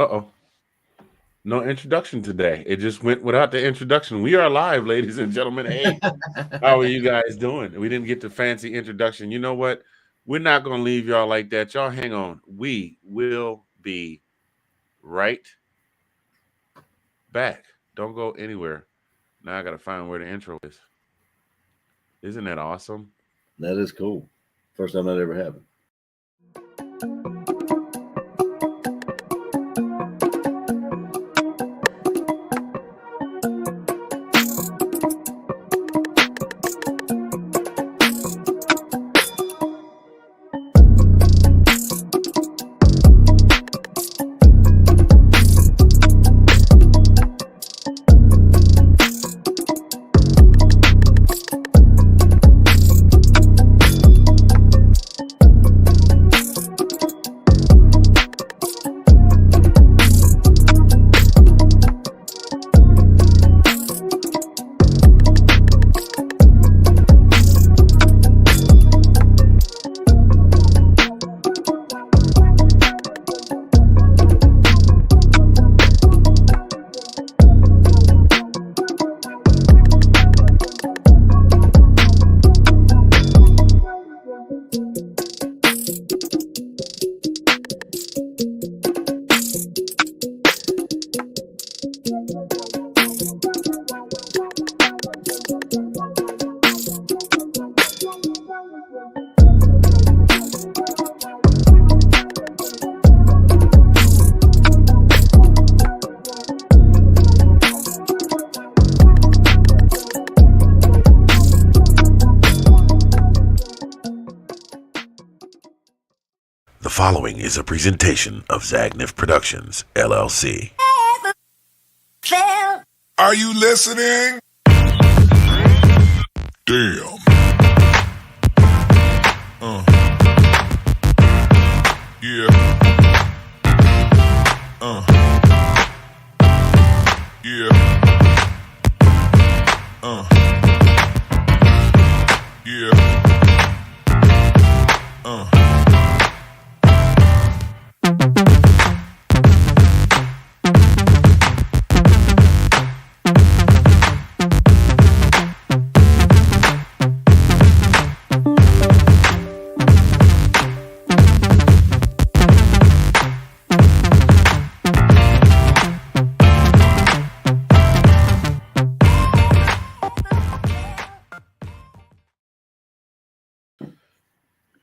Uh-oh. No introduction today. It just went without the introduction. We are live, ladies and gentlemen. Hey, how are you guys doing? We didn't get the fancy introduction. You know what? We're not going to leave y'all like that. Y'all hang on. We will be right back. Don't go anywhere. Now I got to find where the intro is. Isn't that awesome? That is cool. First time that ever happened. The following is a presentation of Zagnif Productions, LLC. Are you listening? Damn. Yeah. Yeah. Yeah.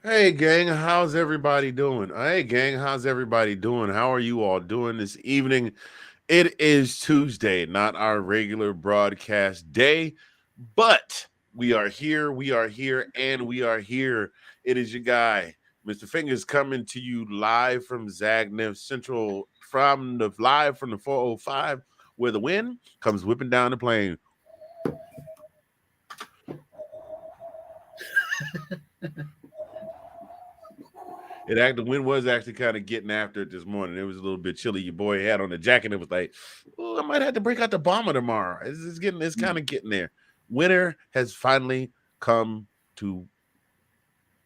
Hey, gang, how's everybody doing? Hey, gang, how's everybody doing? How are you all doing this evening? It is Tuesday, not our regular broadcast day, but we are here, and we are here. It is your guy, Mr. Fingers, coming to you live from Zagnif Central, live from the 405, where the wind comes whipping down the plane. The wind was actually kind of getting after it this morning. It was a little bit chilly. Your boy had on a jacket. It was like, oh, I might have to break out the bomber tomorrow. It's kind of getting there. Winter has finally come to,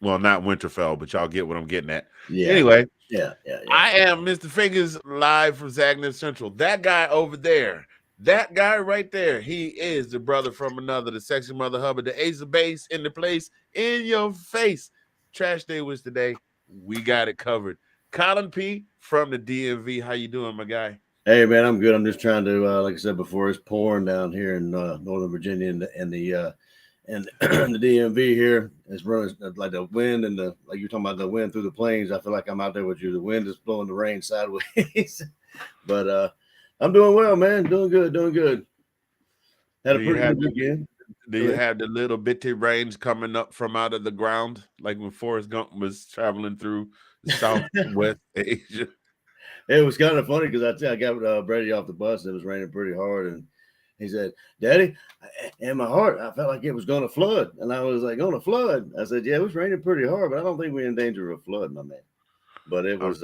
well, not Winterfell, but y'all get what I'm getting at. Yeah. Anyway, Yeah. I am Mr. Fingers live from Zagnif Central. That guy over there, that guy right there, he is the brother from another, the sexy mother Hubbard, the ace of base in the place, in your face. Trash day was today. We got it covered. Colin P. from the DMV. How you doing, my guy? Hey, man, I'm good. I'm just trying to, like I said before, it's pouring down here in Northern Virginia and the DMV here. It's running like the wind and like you're talking about the wind through the plains. I feel like I'm out there with you. The wind is blowing the rain sideways. But I'm doing well, man. Doing good. Had a pretty good weekend. Do you have the little bitty rains coming up from out of the ground, like when Forrest Gump was traveling through Southwest Asia? It was kind of funny because I got Brady off the bus. And it was raining pretty hard, and he said, "Daddy, in my heart, I felt like it was going to flood." And I was like, "Going to flood?" I said, "Yeah, it was raining pretty hard, but I don't think we're in danger of flood, my man." But it was.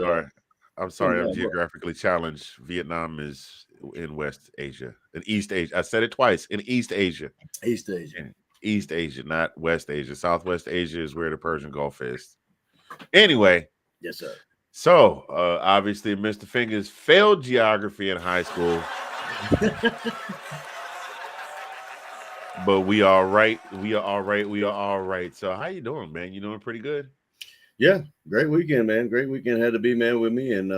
I'm sorry. I'm geographically challenged. Vietnam is in West Asia, in East Asia. I said it twice. In East Asia. East Asia, not West Asia. Southwest Asia is where the Persian Gulf is. Anyway. Yes, sir. So, obviously, Mr. Fingers failed geography in high school, but we are right. We are all right. We are all right. So, how you doing, man? You doing pretty good? Yeah, great weekend, man. Great weekend. Had to be man with me, and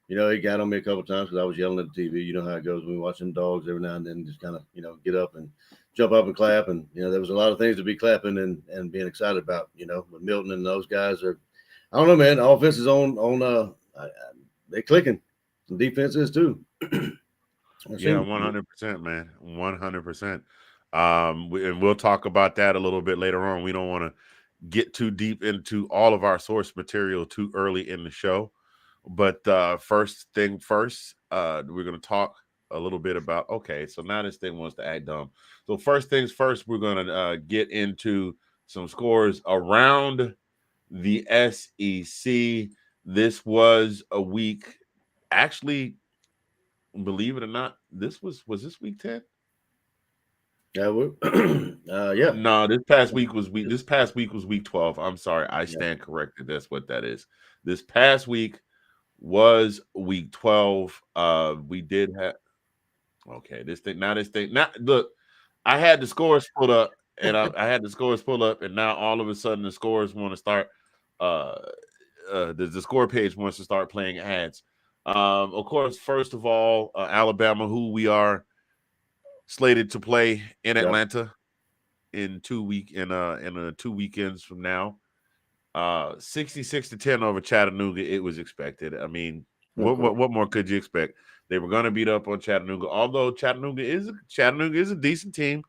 he got on me a couple times because I was yelling at the TV. You know how it goes when we watch them dogs every now and then. Just kind of get up and jump up and clap, and there was a lot of things to be clapping and being excited about. With Milton and those guys are, I don't know, man. The offense is they're clicking. The defense is too. Yeah, 100%, man. 100%. And we'll talk about that a little bit later on. We don't want to get too deep into all of our source material too early in the show. But first thing first, we're going to talk a little bit about, okay, so now this thing wants to act dumb. So first things first, we're going to get into some scores around the SEC. This was a week, actually, believe it or not, was this week 10? Yeah. No, this past week was week 12. I'm sorry. I stand corrected. That's what that is. This past week was week 12. We did have this thing. Now look, I had the scores pulled up and I had the scores pulled up, and now all of a sudden the scores want to start the score page wants to start playing ads. Of course, first of all, Alabama, who we are slated to play in Atlanta in 2 weekends from now. 66-10 over Chattanooga. It was expected. I mean, what more could you expect? They were going to beat up on Chattanooga, although Chattanooga is a decent team.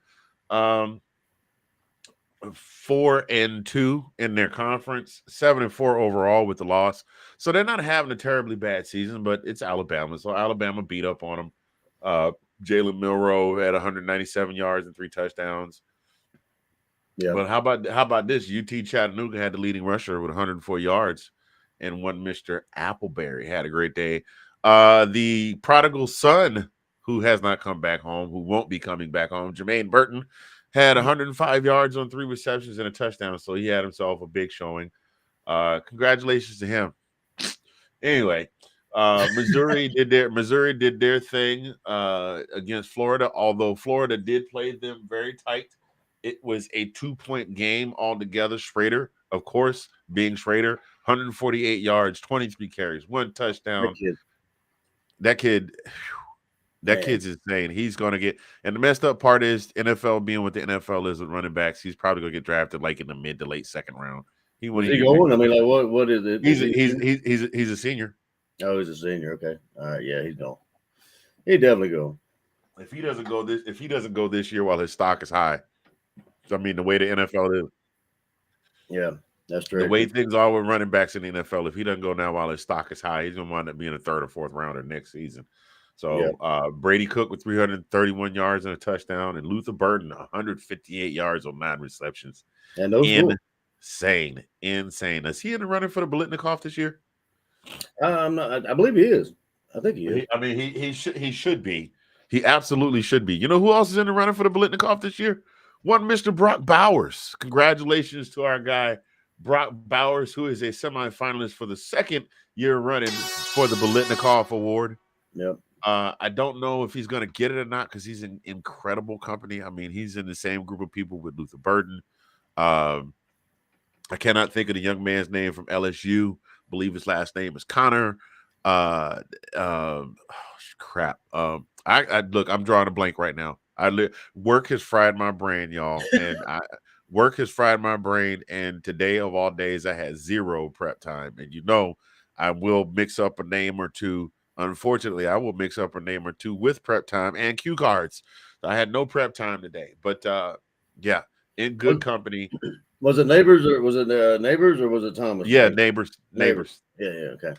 4-2 in their conference, 7-4 overall with the loss. So they're not having a terribly bad season, but it's Alabama. So Alabama beat up on them. Jalen Milroe had 197 yards and 3 touchdowns. Yeah. But how about this? UT Chattanooga had the leading rusher with 104 yards, and one Mr. Appleberry had a great day. The prodigal son, who has not come back home, who won't be coming back home, Jermaine Burton, had 105 yards on 3 receptions and a touchdown, so he had himself a big showing. Congratulations to him. Anyway, Missouri did their thing against Florida, although Florida did play them very tight. It was a 2-point game altogether. Schrader, of course, being Schrader, 148 yards, 23 carries, 1 touchdown. That kid's insane. He's going to get, and the messed up part is NFL being what the NFL is with running backs. He's probably going to get drafted like in the mid to late second round. Is he going? I mean, like, what is it? He's a senior. Oh, he's a senior. Okay, all right. Yeah, he's going. He definitely go. If he doesn't go this year while his stock is high, I mean, the way the NFL is. Yeah, that's true. The way things are with running backs in the NFL, if he doesn't go now while his stock is high, he's going to wind up being a 3rd or 4th rounder next season. So Brady Cook with 331 yards and a touchdown, and Luther Burden 158 yards on 9 receptions. And those insane. Is he in the running for the Biletnikoff this year? I'm not. I believe he is. I think he is. He should be. He absolutely should be. You know who else is in the running for the Biletnikoff this year? One Mr. Brock Bowers. Congratulations to our guy, Brock Bowers, who is a semifinalist for the 2nd year running for the Biletnikoff Award. Yep. I don't know if he's going to get it or not because he's in incredible company. I mean, he's in the same group of people with Luther Burden. I cannot think of the young man's name from LSU. I believe his last name is Connor. Crap. Look, I'm drawing a blank right now. Work has fried my brain, y'all, and work has fried my brain. And today of all days, I had 0 prep time, and I will mix up a name or two. Unfortunately, I will mix up a name or two with prep time and cue cards. I had no prep time today, but yeah, in good company. Was it Neighbors or was it Thomas? Yeah, Neighbors. Yeah, okay.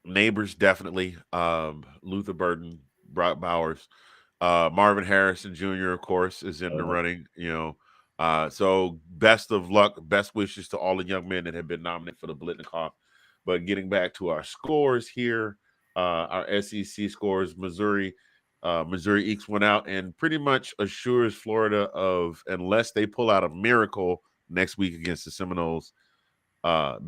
Neighbors, definitely. Luther Burden, Brock Bowers, Marvin Harrison Jr., of course, is in the running. So best of luck, best wishes to all the young men that have been nominated for the Biletnikoff. But getting back to our scores here, our SEC scores, Missouri ekes one out and pretty much assures Florida of, unless they pull out a miracle next week against the Seminoles,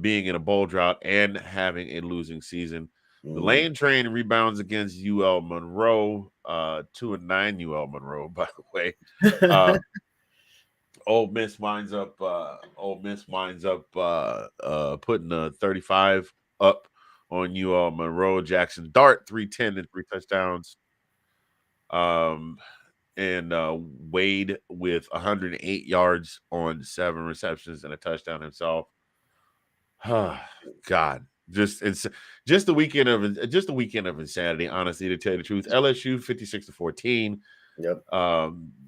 being in a bowl drought and having a losing season. The Mhm. Lane Train rebounds against UL Monroe, 2-9 UL Monroe, by the way. Uh, Ole Miss winds up putting a 35 up on UL Monroe. Jackson Dart 310 and 3 touchdowns. Um, and Wade with 108 yards on 7 receptions and a touchdown himself. God, just the weekend of insanity. Honestly, to tell you the truth, LSU 56-14, Yep.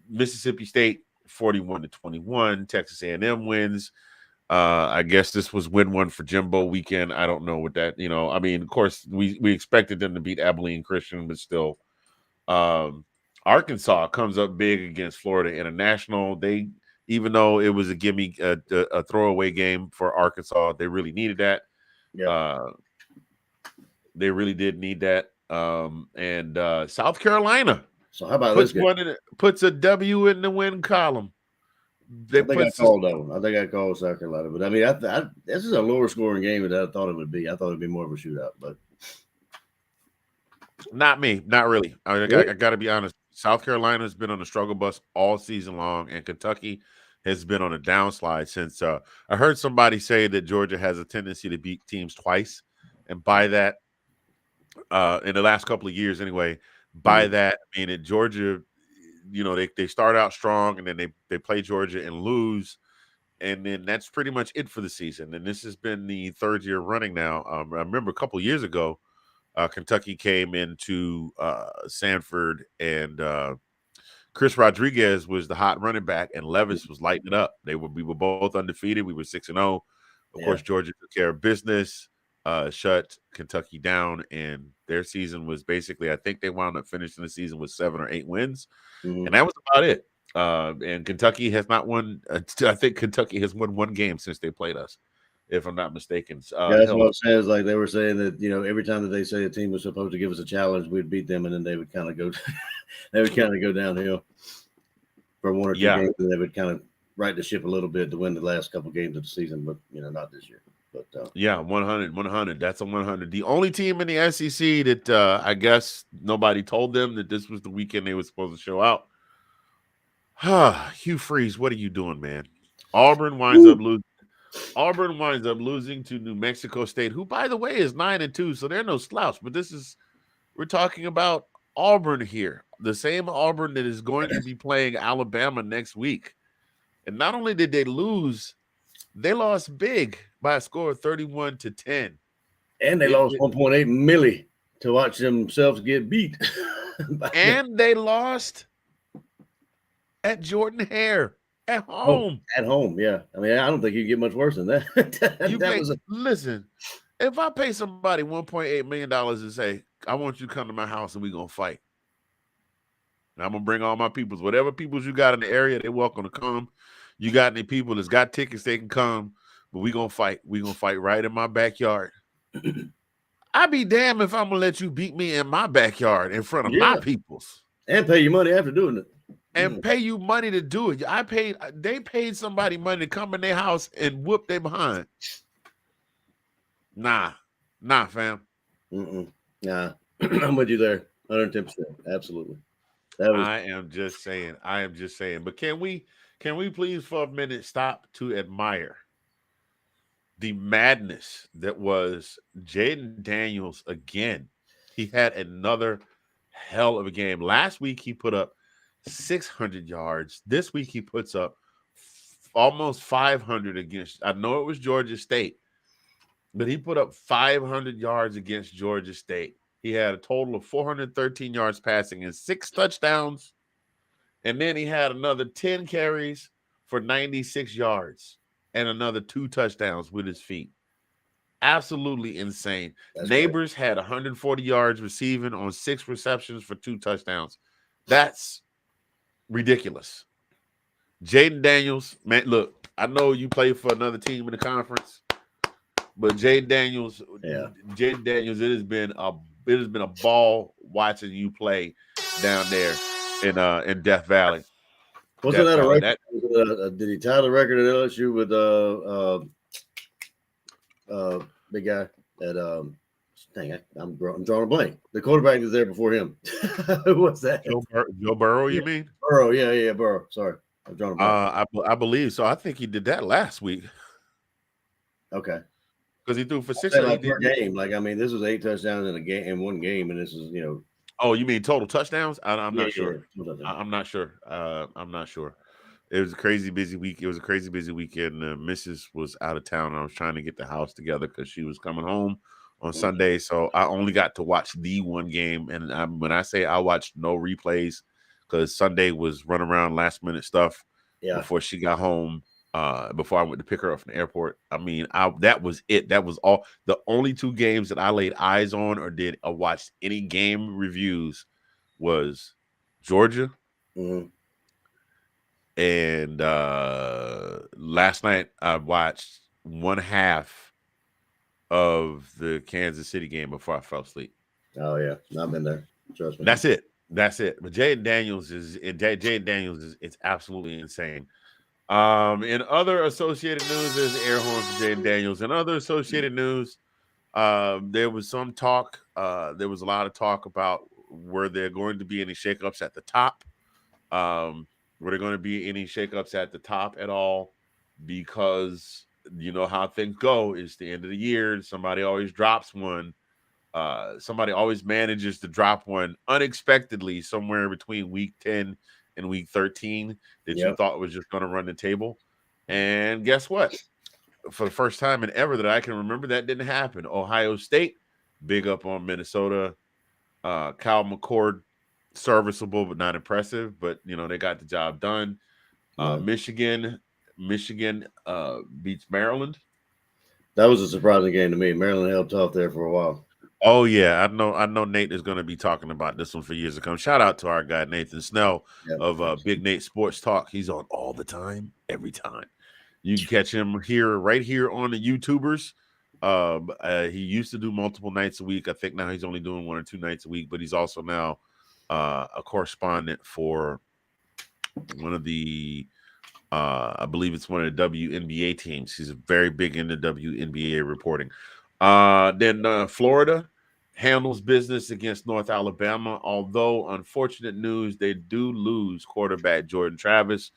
Mississippi State 41-21. Texas A&M wins. I guess this was win one for Jimbo weekend. I don't know what that. I mean, of course, we expected them to beat Abilene Christian, but still. Arkansas comes up big against Florida International. Even though it was a throwaway game for Arkansas, they really needed that. Yep. They really did need that. And South Carolina So how about this game? puts a W in the win column. I think I called that one. I think I called South Carolina, but I mean, this is a lower scoring game than I thought it would be. I thought it'd be more of a shootout, but not me, not really. I got to be honest. South Carolina has been on the struggle bus all season long, and Kentucky has been on a downslide since. I heard somebody say that Georgia has a tendency to beat teams twice, and by that, in the last couple of years anyway, by that I mean that Georgia, they start out strong and then they play Georgia and lose, and then that's pretty much it for the season. And this has been the third year running now. I remember a couple of years ago, Kentucky came into Sanford, and Chris Rodriguez was the hot running back, and Levis was lighting it up. We were both undefeated. We were 6-0. Of course, Georgia took care of business, shut Kentucky down, and their season was basically, I think they wound up finishing the season with 7 or 8 wins, and that was about it. And Kentucky has not won. I think Kentucky has won one game since they played us, if I'm not mistaken. That's what I'm saying. Is like they were saying that every time that they say a team was supposed to give us a challenge, we'd beat them, and then they would kind of go, go downhill for one or two games, and they would kind of right the ship a little bit to win the last couple games of the season, but not this year. But 100. That's a 100. The only team in the SEC that I guess nobody told them that this was the weekend they were supposed to show out. Hugh Freeze, what are you doing, man? Auburn winds up losing to New Mexico State, who, by the way, is 9-2, so they're no slouch. But we're talking about Auburn here, the same Auburn that is going to be playing Alabama next week. And not only did they lose, they lost big by a score of 31-10. And they lost 1.8 milli to watch themselves get beat. And they lost at Jordan Hare at home. At home, yeah. I mean, I don't think you can get much worse than that. Listen, if I pay somebody $1.8 million and say, I want you to come to my house and we're going to fight. And I'm going to bring all my peoples. Whatever peoples you got in the area, they're welcome to come. You got any people that's got tickets, they can come. But we're going to fight. We're going to fight right in my backyard. I'd be damned if I'm going to let you beat me in my backyard in front of my peoples. And pay you money after doing it. And pay you money to do it. They paid somebody money to come in their house and whoop their behind. Nah, fam. Nah, I'm with you there, 110%. Absolutely. I am just saying. But can we please for a minute stop to admire the madness that was Jaden Daniels again? He had another hell of a game. Last week he put up 600 yards. This week he puts up almost 500 against, I know it was Georgia State, but he put up 500 yards against Georgia State. He had a total of 413 yards passing and 6 touchdowns. And then he had another 10 carries for 96 yards and another 2 touchdowns with his feet. Absolutely insane. Neighbors had 140 yards receiving on 6 receptions for 2 touchdowns. That's ridiculous. Jaden Daniels, man, look, I know you play for another team in the conference, but Jaden Daniels, it has been a ball watching you play down there in Death Valley. Wasn't that a record? Did he tie the record at LSU with big guy that dang, I'm drawing a blank. The quarterback is there before him. Who was that? Joe Burrow, Yeah, you mean? Burrow. Yeah, Burrow. Sorry, I'm drawing a blank. I believe so. I think he did that last week Okay, because he threw for I say 600. He like per did. game. Like I mean, this was 8 touchdowns in a game in one game, and this is Oh, you mean total touchdowns? I'm yeah, not yeah, sure. yeah. I'm not sure. I'm not sure. It was a crazy busy week. It was a crazy busy weekend. Mrs. was out of town. I was trying to get the house together because she was coming home on Sunday. So I only got to watch the one game. And when I say I watched no replays, because Sunday was run around last minute stuff Yeah. before she got home. Before I went to pick her up from the airport. I mean, that was it. That was all. The only two games that I laid eyes on or did or watched any game reviews was Georgia Mm-hmm. and last night I watched one half of the Kansas City game before I fell asleep. Oh yeah, I've been there. Trust me. That's it. That's it. But Jaden Daniels is it's absolutely insane. In other associated news, there's an air horn for Jaden Daniels. In other associated news, there was some talk. There was a lot of talk about were there going to be any shakeups at the top. Were there going to be any shakeups at the top at all? Because you know how things go. It's the end of the year. Somebody always drops one. Somebody always manages to drop one unexpectedly somewhere between week 10 and week 13 that you Yep. thought was just going to run the table. And guess what? For the first time in ever that I can remember, that didn't happen. Ohio State, big up on Minnesota. Kyle McCord, serviceable but not impressive, but you know they got the job done. Right. Michigan beats Maryland. That was a surprising game to me. Maryland held tough there for a while. Oh yeah, I know Nate is going to be talking about this one for years to come. Shout out to our guy Nathan Snell Yep. of Big Nate Sports Talk. He's on all the time, every time. You can catch him right here on the YouTubers. He used to do multiple nights a week. I think now he's only doing 1 or 2 nights a week, but he's also now a correspondent for one of the I believe it's one of the WNBA teams. He's very big into WNBA reporting. Then Florida handles business against North Alabama, although unfortunate news, they do lose quarterback Jordan Travis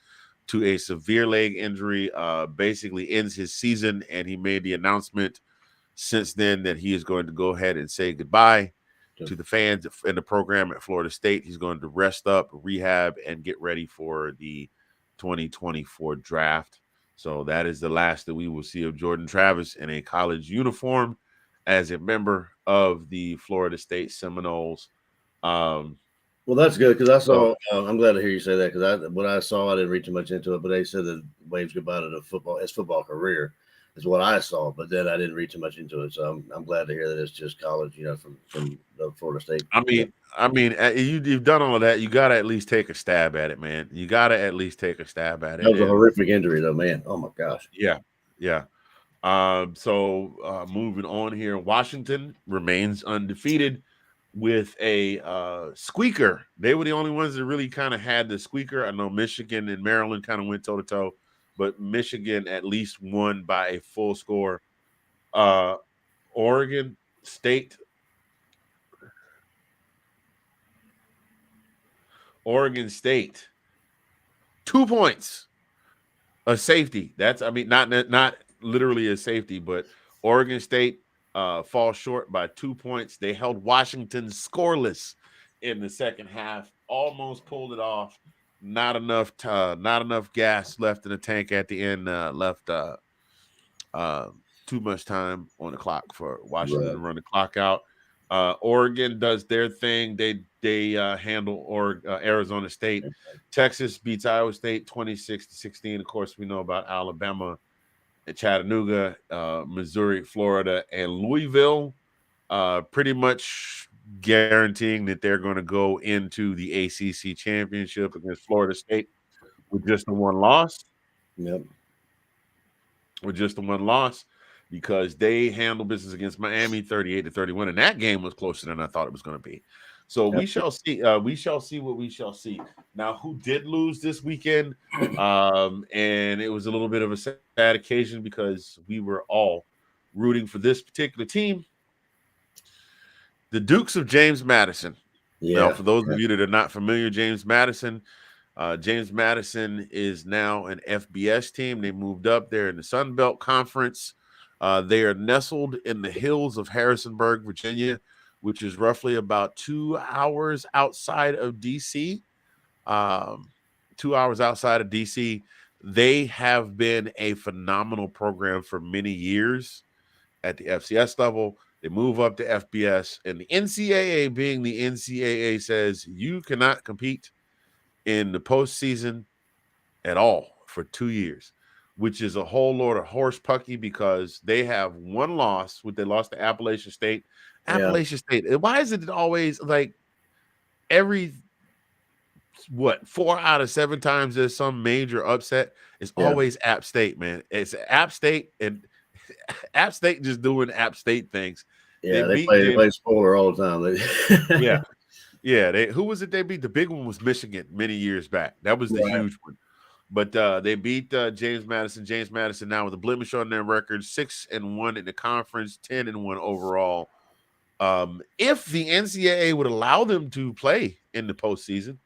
to a severe leg injury, basically ends his season, and he made the announcement since then that he is going to go ahead and say goodbye to the fans in the program at Florida State. He's going to rest up, rehab, and get ready for the 2024 draft. So that is the last that we will see of Jordan Travis in a college uniform as a member of the Florida State Seminoles. Well, that's good because I saw. I'm glad to hear you say that because what I saw, I didn't read too much into it, but they said that waves goodbye to his football career is what I saw, but then I didn't read too much into it. So I'm glad to hear that it's just college, from Florida State. You've done all of that. You got to at least take a stab at it, man. You got to at least take a stab at it. That was a horrific injury, though, man. Oh my gosh. Yeah. So moving on here, Washington remains undefeated with a squeaker. They were the only ones that really kind of had the squeaker. I know Michigan and Maryland kind of went toe to toe, but Michigan at least won by a full score. Oregon State 2 points. A safety. That's not literally a safety, but Oregon State falls short by 2 points. They held Washington scoreless in the second half. Almost pulled it off. Not enough gas left in the tank at the end. Left too much time on the clock for Washington to run the clock out. Oregon does their thing. They handle Arizona State. Texas beats Iowa State 26-16. Of course, we know about Alabama and Chattanooga, Missouri, Florida, and Louisville. Pretty much guaranteeing that they're going to go into the ACC championship against Florida State with just the one loss. Yep. With just the one loss, because they handled business against Miami 38-31, and that game was closer than I thought it was going to be. So we shall see. We shall see what we shall see. Now, who did lose this weekend? And it was a little bit of a sad occasion because we were all rooting for this particular team, the Dukes of James Madison. Now, Yeah. for those of you that are not familiar, James Madison is now an FBS team. They moved up there in the Sun Belt Conference. They are nestled in the hills of Harrisonburg, Virginia, which is roughly about 2 hours outside of DC. Um, 2 hours outside of DC. They have been a phenomenal program for many years at the FCS level. They move up to FBS, and the NCAA, being the NCAA, says you cannot compete in the postseason at all for 2 years, which is a whole load of horse pucky because they have one loss, they lost to Appalachian State. Yeah. Appalachian State. Why is it always like every 4 out of 7 times there's some major upset? It's Yeah. always App State, man. It's App State, and App State just doing App State things. Yeah. They beat James. play spoiler all the time. Yeah. Yeah, who was it they beat? The big one was Michigan many years back. That was the huge one. But they beat James Madison. James Madison now with a blemish on their record, 6-1 in the conference, 10-1 overall. If the NCAA would allow them to play in the postseason,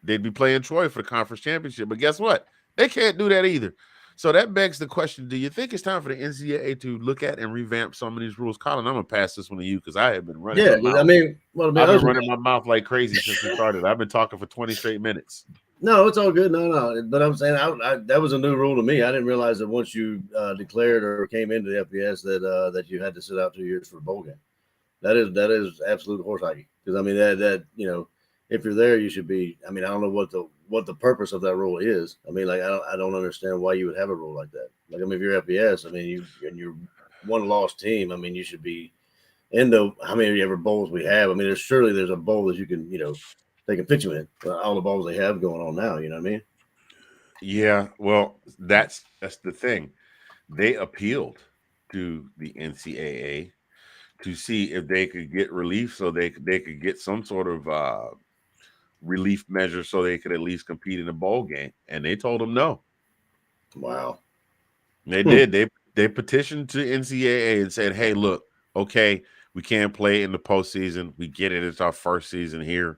they'd be playing Troy for the conference championship. But guess what? They can't do that either. So that begs the question, do you think it's time for the NCAA to look at and revamp some of these rules? Colin, I'm going to pass this one to you because I have been running my mouth. I mean, I've been running my mouth like crazy since we started. I've been talking for 20 straight minutes. No, it's all good. No. But I'm saying that was a new rule to me. I didn't realize that once you declared or came into the FBS that you had to sit out 2 years for a bowl game. That is absolute horse hockey. Because I mean that if you're there, you should be. I mean, I don't know what the purpose of that rule is. I mean, like I don't understand why you would have a rule like that. Like I mean, if you're FBS, I mean, you're one lost team. I mean, you should be into how many ever bowls we have. I mean, there's a bowl that you can they can fit you in all the bowls they have going on now. You know what I mean? Yeah. Well, that's the thing. They appealed to the NCAA to see if they could get relief, so they could get some sort of relief measure, so they could at least compete in a bowl game. And they told them no. Wow. They did. They petitioned to NCAA and said, "Hey, look, okay, we can't play in the postseason. We get it. It's our first season here.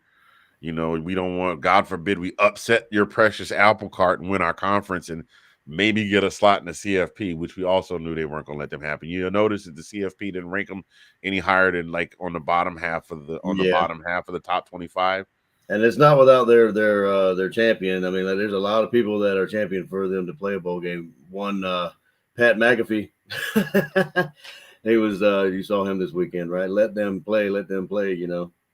We don't want, God forbid, we upset your precious apple cart and win our conference and maybe get a slot in the CFP," which we also knew they weren't going to let them happen. You'll notice that the CFP didn't rank them any higher than like on the bottom half of the top 25. And it's not without their champion. I mean, like, there's a lot of people that are champion for them to play a bowl game. One, Pat McAfee, he was. You saw him this weekend, right? Let them play.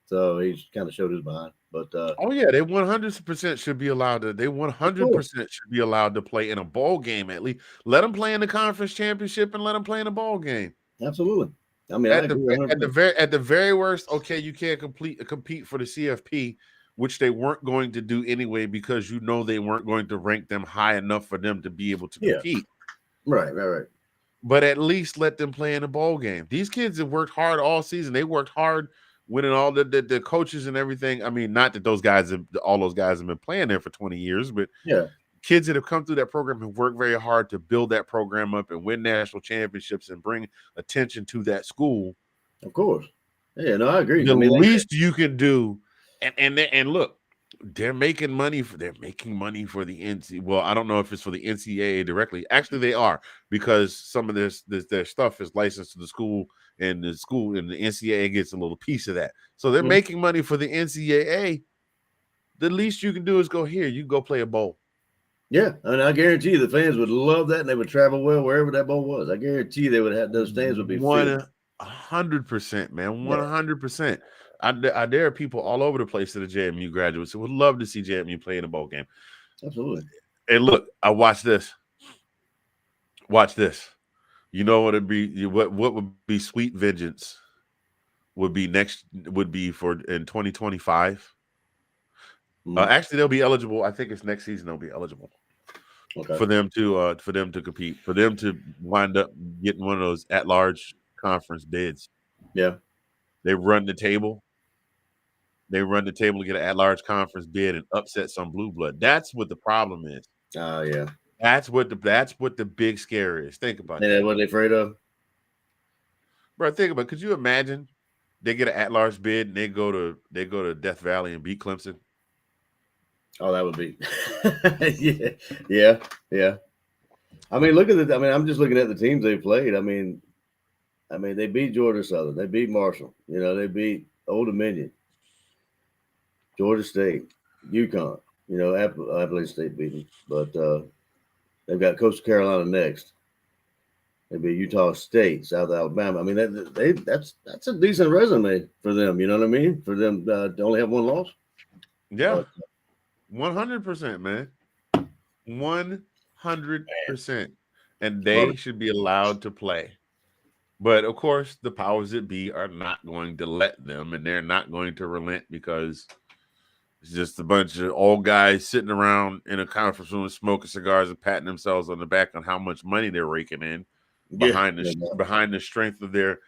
So he kind of showed his behind. But oh yeah, they 100% should be allowed to. They 100% should be allowed to play in a bowl game at least. Let them play in the conference championship and let them play in a bowl game. Absolutely. I mean, at the very worst, okay, you can't compete for the CFP, which they weren't going to do anyway because they weren't going to rank them high enough for them to be able to compete. Right. But at least let them play in a bowl game. These kids have worked hard all season. They worked hard winning all the coaches and everything. I mean, not that all those guys have been playing there for 20 years, but kids that have come through that program have worked very hard to build that program up and win national championships and bring attention to that school. Of course. Yeah, no, I agree. The least you can do, and look, they're making money for the NCAA. Well, I don't know if it's for the NCAA directly. Actually, they are, because some of their stuff is licensed to the school, and the NCAA gets a little piece of that. So they're making money for the NCAA. The least you can do is you go play a bowl. Yeah, and I guarantee you the fans would love that, and they would travel well wherever that bowl was. I guarantee you they would have those stands would be 100%, man, 100%. There are people all over the place that are JMU graduates who would love to see JMU play in a bowl game. Absolutely. And look, I watch this. Watch this. You know what it'd be? What would be sweet vengeance? Would be for in 2025. Actually, they'll be eligible. I think it's next season they'll be eligible for them to compete, for them to wind up getting one of those at-large conference bids. Yeah, they run the table. They run the table to get an at-large conference bid and upset some blue blood. That's what the problem is. Yeah. That's what the big scare is. Think about And that, that's what they're afraid of. bro. Think about. Could you imagine they get an at-large bid and they go to Death Valley and beat Clemson? Oh, that would be. Yeah, yeah, yeah. I mean, look at the. I mean, I'm just looking at the teams they played. I mean, they beat Georgia Southern. They beat Marshall. They beat Old Dominion, Georgia State, UConn. Appalachian State beat them, but they've got Coastal Carolina next. They beat Utah State, South Alabama. I mean, that's a decent resume for them. You know what I mean? For them to only have one loss. Yeah, But 100%, man. 100%, and well, they should be allowed to play. But of course, the powers that be are not going to let them, and they're not going to relent because it's just a bunch of old guys sitting around in a conference room smoking cigars and patting themselves on the back on how much money they're raking in yeah, behind the strength of their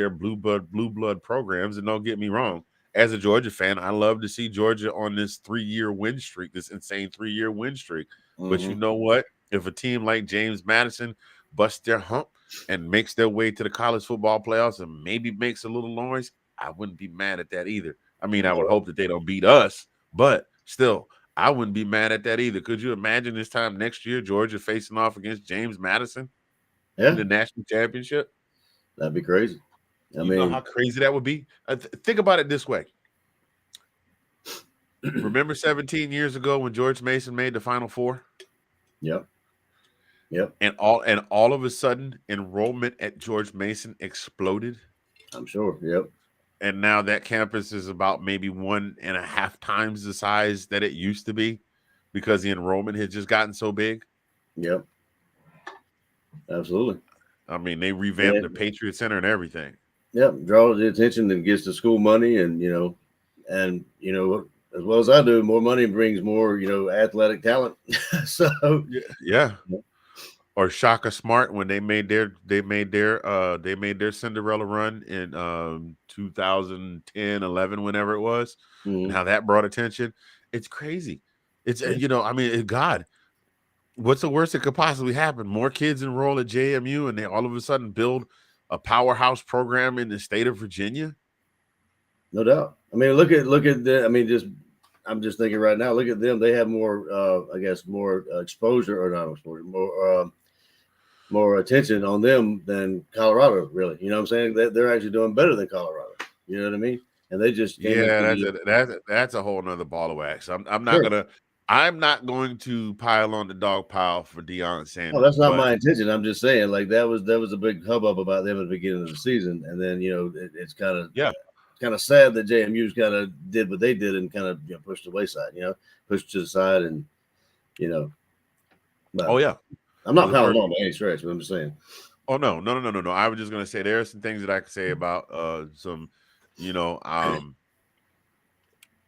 blue blood programs. And don't get me wrong, as a Georgia fan, I love to see Georgia on this 3-year win streak, this insane 3-year win streak. But you hmm know what? If a team like James Madison busts their hump and makes their way to the college football playoffs and maybe makes a little noise, I wouldn't be mad at that either. I mean, I would hope that they don't beat us, but still, I wouldn't be mad at that either. Could you imagine this time next year, Georgia facing off against James Madison in yeah, the national championship? that'd be crazy. I You know how mean, crazy that would be? Think about it this way. Remember 17 years ago when George Mason made the Final Four? yep, yep. And all of a sudden, enrollment at George Mason exploded. I'm sure. Yep, And now that campus is about maybe 1.5 times the size that it used to be because the enrollment has just gotten so big. yep. Absolutely. I mean, they revamped Yeah, the Patriot Center and everything. yep. Draws the attention and gets the school money, and as well as I do, more money brings more athletic talent. So Yeah. Or Shaka Smart when they made their Cinderella run in 2010, 11, whenever it was, and mhm, how that brought attention. It's crazy. It's yeah, I mean, God, what's the worst that could possibly happen? More kids enroll at JMU and they all of a sudden build a powerhouse program in the state of Virginia. no doubt. I mean, look at the. I mean, I'm just thinking right now. Look at them. They have more, I guess, more exposure or not exposure, more attention on them than Colorado. Really, you know what I'm saying? They're actually doing better than Colorado. You know what I mean? And they just came into Yeah, that's the that's a whole nother ball of wax. sure. I'm not going to pile on the dog pile for Deion No, Sanders, that's not but my intention. I'm just saying, like that was a big hubbub about them at the beginning of the season, and then it's yeah. kind of sad that JMU's kind of did what they did and kind of pushed the wayside, pushed to the side, and you know, Oh but yeah. I'm not The piling first on by any stretch, but I'm just saying, Oh no, no, no, no, no, no. I was just gonna say there are some things that I could say about some, you know,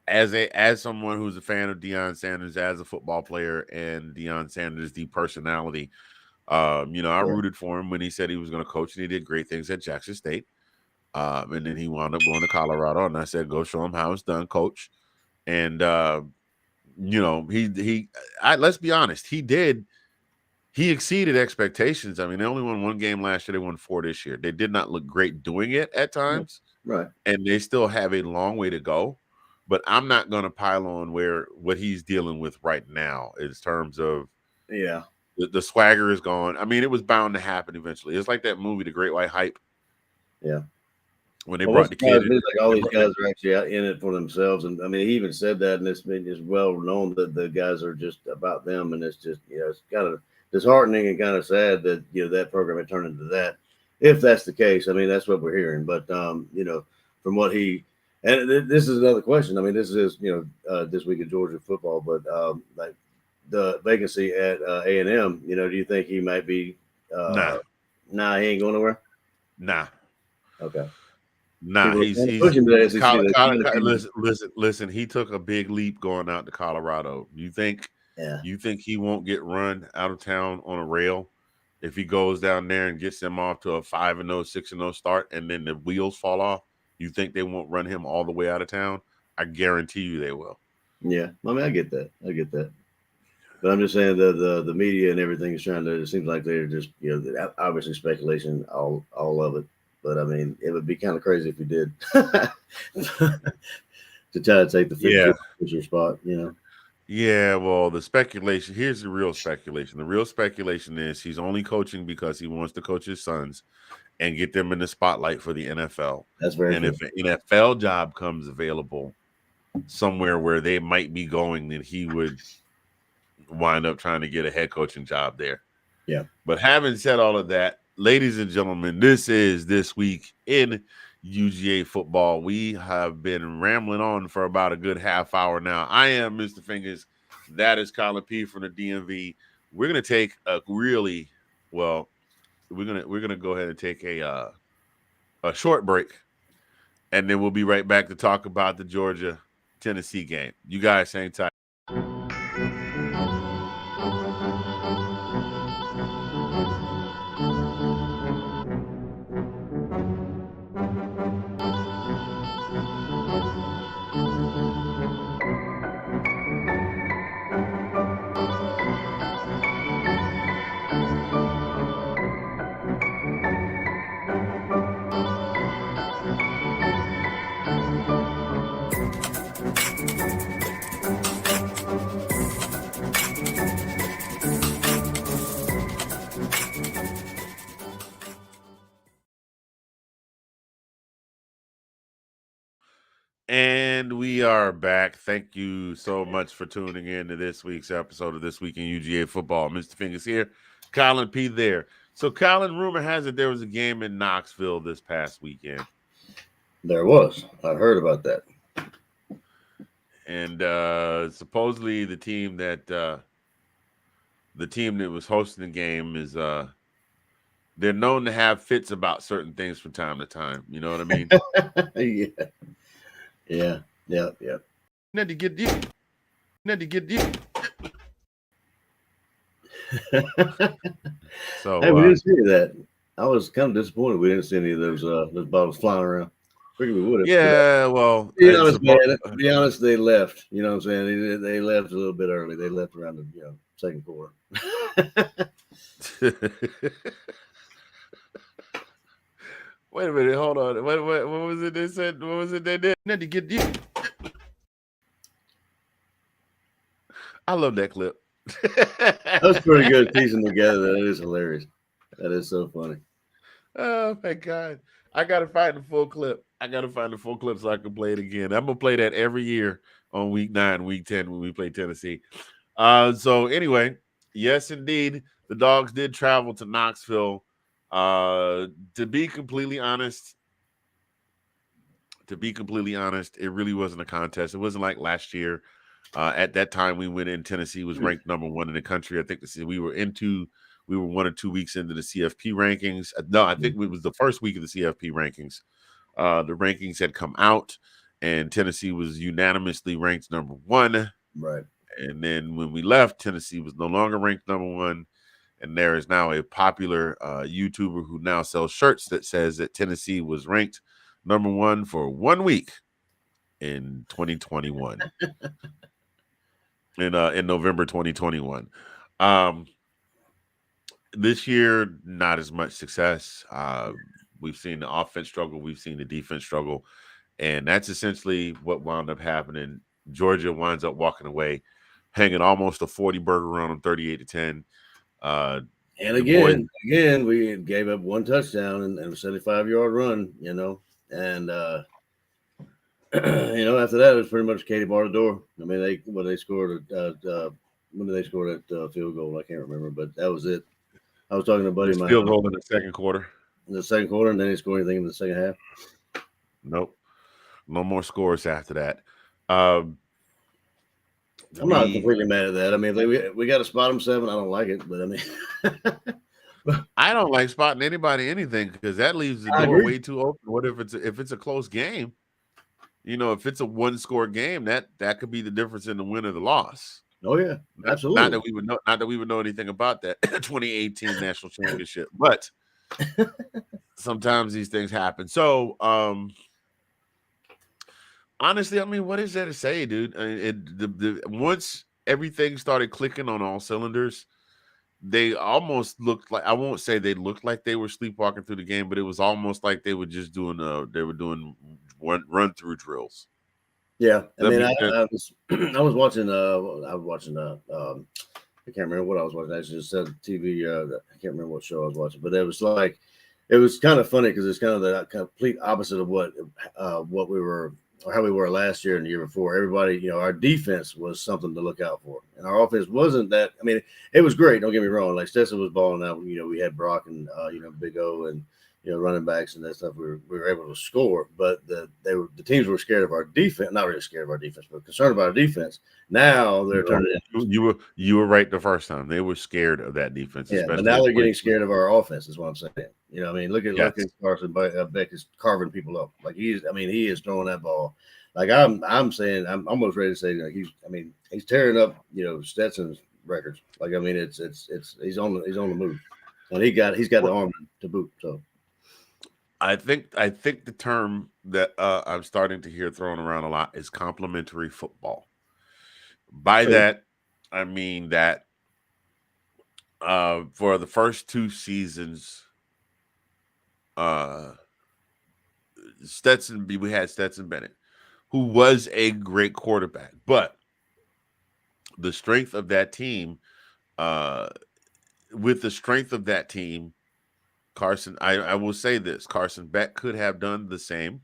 as someone who's a fan of Deion Sanders as a football player and Deion Sanders the personality. I yeah, rooted for him when he said he was gonna coach and he did great things at Jackson State. And then he wound up going to Colorado and I said, go show him how it's done, coach. And let's be honest, he exceeded expectations. I mean, they only won one game last year. They won 4 this year. They did not look great doing it at yeah, times, right, and they still have a long way to go. But I'm not going to pile on what he's dealing with right now in terms of yeah. the swagger is gone. I mean, it was bound to happen eventually. It's like that movie, The Great White Hype, Yeah. when they Well, what brought the kid surprised in. me is like all They these brought, guys are actually out in it for themselves, and I mean, he even said that, and it's well known that the guys are just about them, and it's just it's kind of disheartening and kind of sad that that program had turned into that. If that's the case, I mean, that's what we're hearing. But from what he and this is another question. I mean, this is this week in Georgia football, but like the vacancy at A&M, do you think he might be? nah, Nah, he ain't going nowhere. nah. Okay. Nah, People are he's pushing the SEC. listen. He took a big leap going out to Colorado. Yeah, You think he won't get run out of town on a rail if he goes down there and gets them off to a 5-0, 6-0 start, and then the wheels fall off? You think they won't run him all the way out of town? I guarantee you they will. yeah. I mean, I get that. I get that. But I'm just saying that the media and everything is trying to. It seems like they're just obviously speculation, all of it. But I mean, it would be kind of crazy if we did to try to take the Yeah. Fisher spot. Yeah, well, the speculation here's the real speculation. The real speculation is he's only coaching because he wants to coach his sons and get them in the spotlight for the NFL. That's very And true. if an NFL job comes available somewhere where they might be going, then he would wind up trying to get a head coaching job there. Yeah. But having said all of that, ladies and gentlemen, this is This Week in UGA Football. We have been rambling on for about a good half hour now. I am Mr. Fingers. That is Colin P from the DMV. We're gonna take a we're gonna go ahead and take a short break, and then we'll be right back to talk about the Georgia Tennessee game. You guys hang tight. And we are back. Thank you so much for tuning in to this week's episode of This Week in UGA Football. Mr. Fingers here, Colin P there. So, Colin, rumor has it there was a game in Knoxville this past weekend. There was. I heard about that. And supposedly the team that was hosting the game is they're known to have fits about certain things from time to time. You know what I mean? Yeah. Need to get deep. So hey, we didn't see that. I was kind of disappointed we didn't see any of those bottles flying around. Figured we would have. Yeah, well, be honest, man. To be honest, they left. You know what I'm saying? They left a little bit early. They left around the second quarter. Wait a minute, hold on. What was it they said? What was it they did? Need to get deep. I love that clip. That was pretty good piecing together. That is hilarious. That is so funny. Oh my God. I gotta find the full clip. So I can play it again. I'm gonna play that every year on week 9, week 10 when we play Tennessee. So anyway, yes, indeed, the Dogs did travel to Knoxville. To be completely honest, it really wasn't a contest. It wasn't like last year. At that time, we went in. Tennessee was ranked number 1 in the country. I think we were 1 or 2 weeks into the CFP rankings. No, I think it was the first week of the CFP rankings. The rankings had come out, and Tennessee was unanimously ranked number 1. Right. And then when we left, Tennessee was no longer ranked number 1. And there is now a popular YouTuber who now sells shirts that says that Tennessee was ranked number 1 for 1 week in 2021. In November 2021. This year, not as much success. We've seen the offense struggle. We've seen the defense struggle. And that's essentially what wound up happening. Georgia winds up walking away, hanging almost a 40-burger run on 38-10. And again, we gave up 1 touchdown and a 75-yard run, and after that, it was pretty much Katie bar the door. I mean, they scored when did they score that field goal? I can't remember, but that was it. I was talking to a buddy of mine. Field goal in the second quarter. In the second quarter, and then he scored anything in the second half. Nope, no more scores after that. I'm not completely mad at that. I mean, we got to spot them 7. I don't like it, but I mean, I don't like spotting anybody anything because that leaves the door way too open. What if it's a close game? If it's a 1-score game, that could be the difference in the win or the loss. Oh yeah, absolutely. Not that we would know anything about that 2018 national championship, but sometimes these things happen. So, honestly, I mean, what is there to say, dude? Once everything started clicking on all cylinders, they almost looked like, I won't say they looked like they were sleepwalking through the game, but it was almost like they were just doing run through drills. Yeah, I That mean, makes sense. I was I can't remember what I was watching. I just said TV. I can't remember what show I was watching, but it was like it was kind of funny because it's kind of the complete opposite of what we were or how we were last year and the year before. Everybody, our defense was something to look out for, and our offense wasn't that. I mean, it was great. Don't get me wrong. Like Stetson was balling out. We had Brock and Big O and running backs and that stuff. We were able to score, but the teams were scared of our defense. Not really scared of our defense, but concerned about our defense. Now they're No, turning it. you were right the first time. They were scared of that defense, Yeah, but especially now at they're getting 22. scared of our offense. Is what I'm saying. I mean, look Yes. at Carson Beck is carving people up. Like he is throwing that ball. Like I'm saying, I'm almost ready to say like he's tearing up Stetson's records. Like I mean, it's he's on the move, and he's got the arm to boot. So I think the term that I'm starting to hear thrown around a lot is complementary football. By okay. that, I mean that for the first two seasons, uh, we had Stetson Bennett, who was a great quarterback, but the strength of that team, uh, with the strength of that team, Carson, I will say this: Carson Beck could have done the same.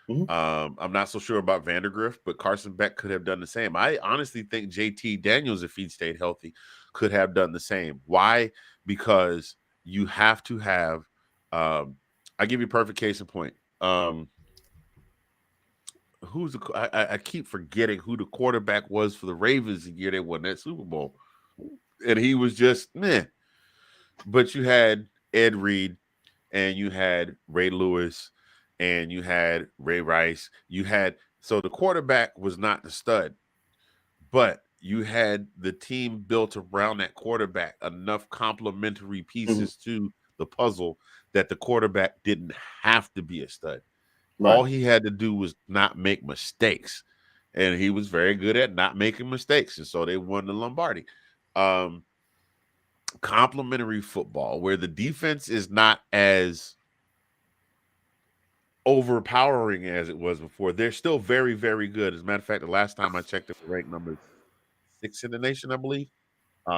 Mhm. I'm not so sure about Vandergrift, but Carson Beck could have done the same. I honestly think JT Daniels, if he'd stayed healthy, could have done the same. Why? Because you have to have. I give you a perfect case in point. I keep forgetting who the quarterback was for the Ravens the year they won that Super Bowl, and he was just meh. But you had Ed Reed, and you had Ray Lewis, and you had Ray Rice. So the quarterback was not the stud, but you had the team built around that quarterback, enough complementary Mhm. pieces to the puzzle that the quarterback didn't have to be a stud. All Right. he had to do was not make mistakes. And he was very good at not making mistakes. And so they won the Lombardi. Um, Complementary football, where the defense is not as overpowering as it was before. They're still very, very good. As a matter of fact, the last time I checked, they were ranked number 6 in the nation, I believe,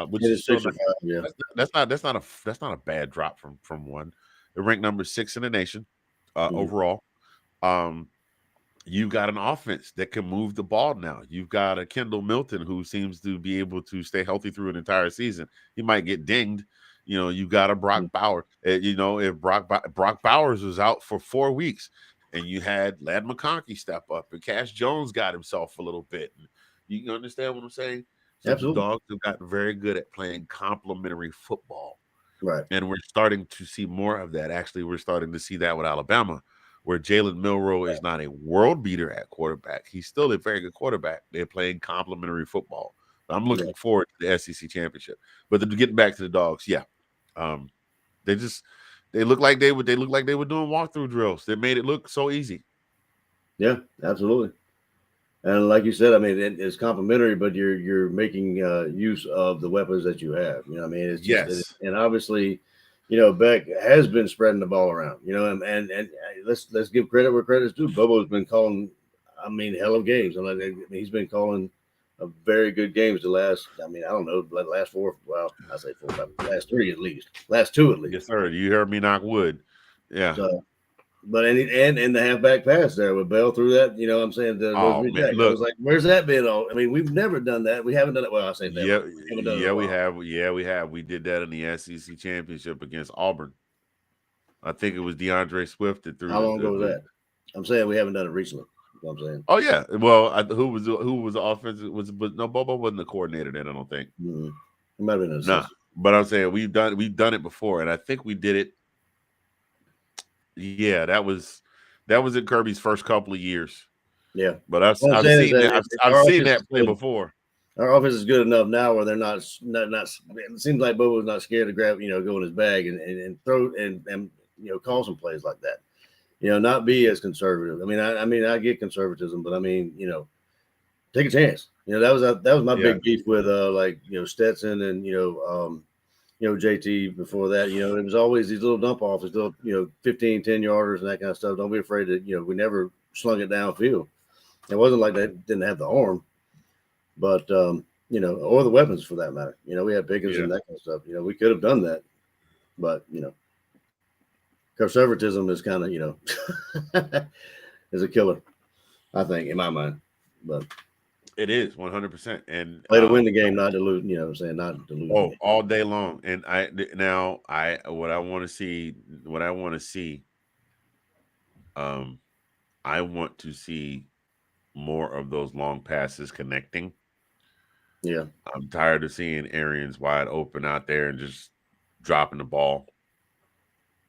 which It is is still 65. not. Yeah. That's not a bad drop from one. They're ranked number 6 in the nation Mhm. overall. Um, you've got an offense that can move the ball now. You've got a Kendall Milton who seems to be able to stay healthy through an entire season. He might get dinged. You got a Mhm. Brock Bauer. If Brock Bowers was out for 4 weeks, and you had Lad McConkey step up, and Cash Jones got himself a little bit. And you understand what I'm saying? So the Absolutely. Dogs have gotten very good at playing complementary football. Right. And we're starting to see more of that. Actually, we're starting to see that with Alabama, where Jalen Milroe is not a world beater at quarterback. He's still a very good quarterback. They're playing complementary football. I'm Yeah. looking forward to the SEC championship. But getting back to the Dogs, yeah, um, they just they look like they were doing walkthrough drills. They made it look so easy. Yeah. Absolutely. And like you said, I mean, it's complimentary, but you're making use of the weapons that you have. I mean, it's just Yes, and obviously, Beck has been spreading the ball around. And let's give credit where credit's due. Bobo's been calling, I mean, hell of games. And he's been calling a very good games the last. I mean, I don't know, like last four. Well, I say 4, 5, last three at least, last two at yes, least. sir. You heard me knock wood. Yeah. So but and the halfback pass there with Bell through that, what I'm saying, the Oh Rosemary man, Jack. I was look. like, where's that been all? I mean, we've never done that. We haven't done it. Well, I say never. Yeah, We haven't done it in yeah, a we while. have. Yeah, we have. We did that in the SEC championship against Auburn. I think it was DeAndre Swift that threw How long ago was the that? I'm saying we haven't done it recently. You know what I'm saying? Oh yeah. Well, who was the offensive but no, Bobo wasn't the coordinator then, I don't think. Mm-hmm. It might have been an Nah. assistant. But I'm saying we've done it before, and I think we did it. Yeah, that was in Kirby's first couple of years. Yeah. But I've What I'm I've saying is seen that that I've our seen offense that is play good. before. Our offense is good enough now where they're not. It seems like Bobo's not scared to grab, go in his bag and throw and call some plays like that. Not be as conservative. I mean, I get conservatism, but I mean, take a chance. That was my Yeah. big beef with Stetson and JT before that. It was always these little dump offs, these little 15, 10 yarders and that kind of stuff. Don't be afraid to we never slung it downfield. It wasn't like they didn't have the arm, but or the weapons for that matter. We had Pickens Yeah. and that kind of stuff. We could have done that, but conservatism is kind of is a killer, I think, in my mind. But It is 100%. And play to win the game, not to lose. Not to lose. The game. all day long. And what I want to see, I want to see more of those long passes connecting. Yeah. I'm tired of seeing Arians wide open out there and just dropping the ball.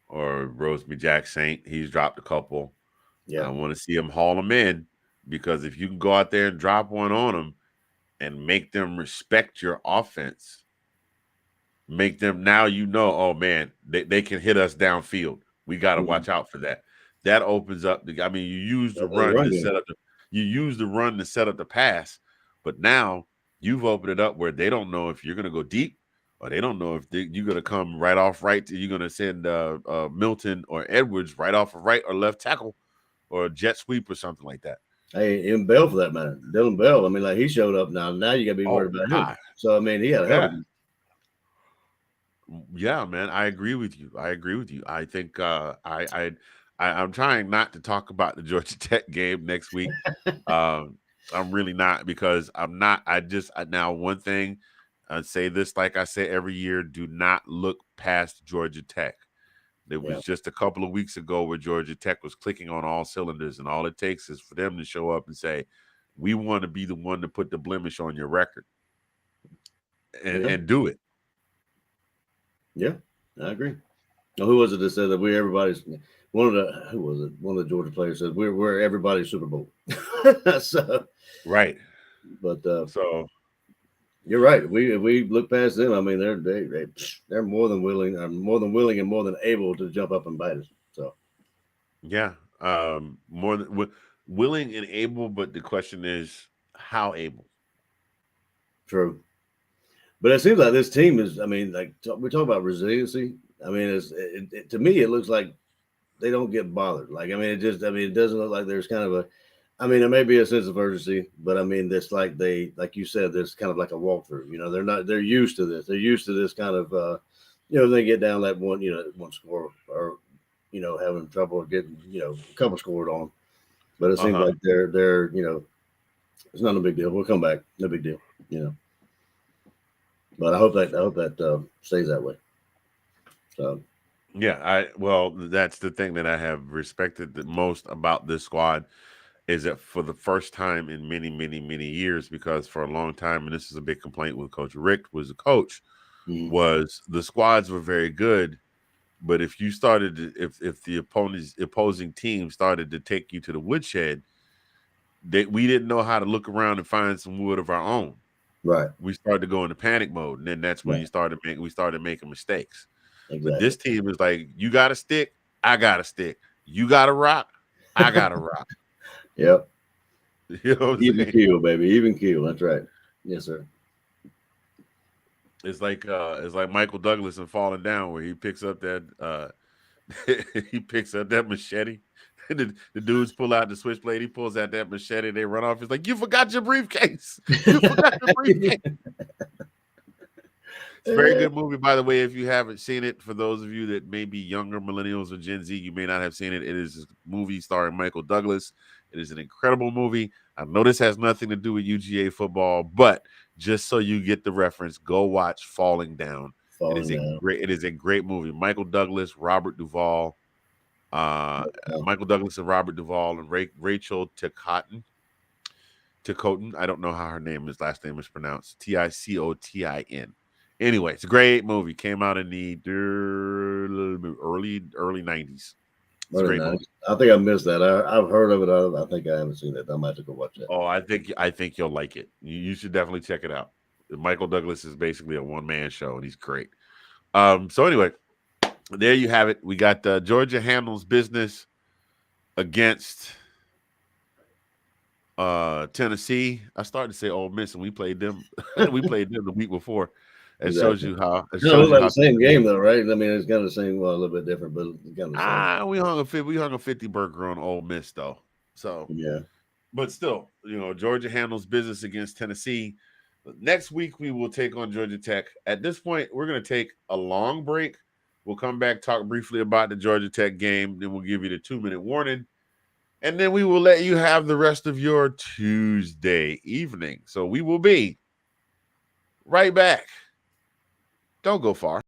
Or Rosemy Jack Saint, he's dropped a couple. Yeah. I want to see him haul them in, because if you can go out there and drop one on them and make them respect your offense, make them now oh man, they can hit us downfield. We got to watch out for that. That opens up you use the run to set up the pass, but now you've opened it up where they don't know if you're going to go deep, or they don't know if you're going to come right off right. You're going to send Milton or Edwards right off of right or left tackle, or a jet sweep or something like that. Hey, and Bell for that matter, Dylan Bell. He showed up now. Now you got to be worried about him. So he had a hell of a. Yeah, man, I agree with you. I think I'm trying not to talk about the Georgia Tech game next week. I'm really not, because I'm not. Now one thing, I say this like I say every year: do not look past Georgia Tech. There was just a couple of weeks ago where Georgia Tech was clicking on all cylinders, and all it takes is for them to show up and say, "We want to be the one to put the blemish on your record," and do it. Yeah, I agree. Now, who was it that said that everybody's one of the Georgia players said we're everybody's Super Bowl. So right, but so you're right. If we look past them, they're more than willing and more than able to jump up and bite us. So yeah, more than willing and able, but the question is how able. True. But it seems like this team is. We talk about resiliency. To me, it looks like they don't get bothered. It doesn't look like there's kind of a. There may be a sense of urgency, but it's like like you said, there's kind of like a walkthrough. They're used to this. They're used to this kind of, they get down that one score, or having trouble getting a couple scored on. But it seems like they're it's not a big deal. We'll come back. No big deal. But I hope that stays that way. So yeah, that's the thing that I have respected the most about this squad, is that for the first time in many, many, many years, because for a long time, and this is a big complaint with Coach Rick was the coach, was the squads were very good, but if you started to, if the opposing team started to take you to the woodshed, we didn't know how to look around and find some wood of our own. Right. We started to go into panic mode, and then that's when we started making mistakes. Exactly. But this team is like, you got a stick, I got a stick. You got a rock, I got a rock. Yep. You know what I'm Even saying? keel, baby. Even keel. That's right. Yes, sir. It's like Michael Douglas in Falling Down, where he picks up that machete. The dudes pull out the switchblade. He pulls out that machete. They run off. He's like, "You forgot your briefcase. You forgot your briefcase." It's a very good movie, by the way. If you haven't seen it, for those of you that may be younger millennials or Gen Z, you may not have seen it. It is a movie starring Michael Douglas. It is an incredible movie. I know this has nothing to do with UGA football, but just so you get the reference, go watch Falling Down. It is a great movie. Michael Douglas, Robert Duvall, Michael Douglas and Robert Duvall, and Rachel Ticotin. I don't know how her last name is pronounced. Ticotin. Anyway, it's a great movie. Came out in the early 90s. It's a great movie. I think I missed that. I've heard of it. I think I haven't seen it. I might have to go watch that. Oh, I think you'll like it. You should definitely check it out. Michael Douglas is basically a one-man show, and he's great. So anyway, there you have it. We got Georgia handles business against Tennessee. I started to say Ole Miss, and we played them. We played them the week before. It shows Exactly. you how. It It look shows you like the how. same game though, right? I mean, it's kind of the same. Well, a little bit different, but it's kind of the same. We hung a 50 burger on Ole Miss though. So, Yeah. but still, Georgia handles business against Tennessee. Next week we will take on Georgia Tech. At this point, we're going to take a long break. We'll come back, talk briefly about the Georgia Tech game. Then we'll give you the 2-minute warning. And then we will let you have the rest of your Tuesday evening. So we will be right back. Don't go far.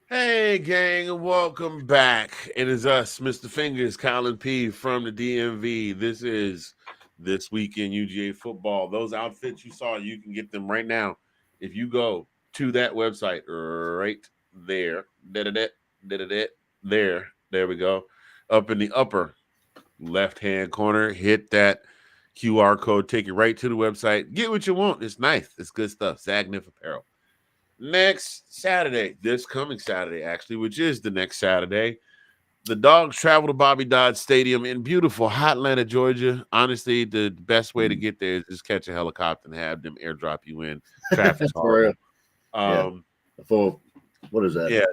Hey, gang, and welcome back. It is us, Mr. Fingers, Colin P. from the DMV. This is This Week in UGA Football. Those outfits you saw, you can get them right now if you go to that website right there. There. There we go. Up in the upper left-hand corner, hit that QR code, take you right to the website. Get what you want. It's nice. It's good stuff. Zagnif Apparel. Next Saturday, this coming Saturday, actually, which is the next Saturday, the Dawgs travel to Bobby Dodd Stadium in beautiful Hotlanta, Georgia. Honestly, the best way to get there is just catch a helicopter and have them airdrop you in. Traffic's For real. horrible. For what is that? Yeah,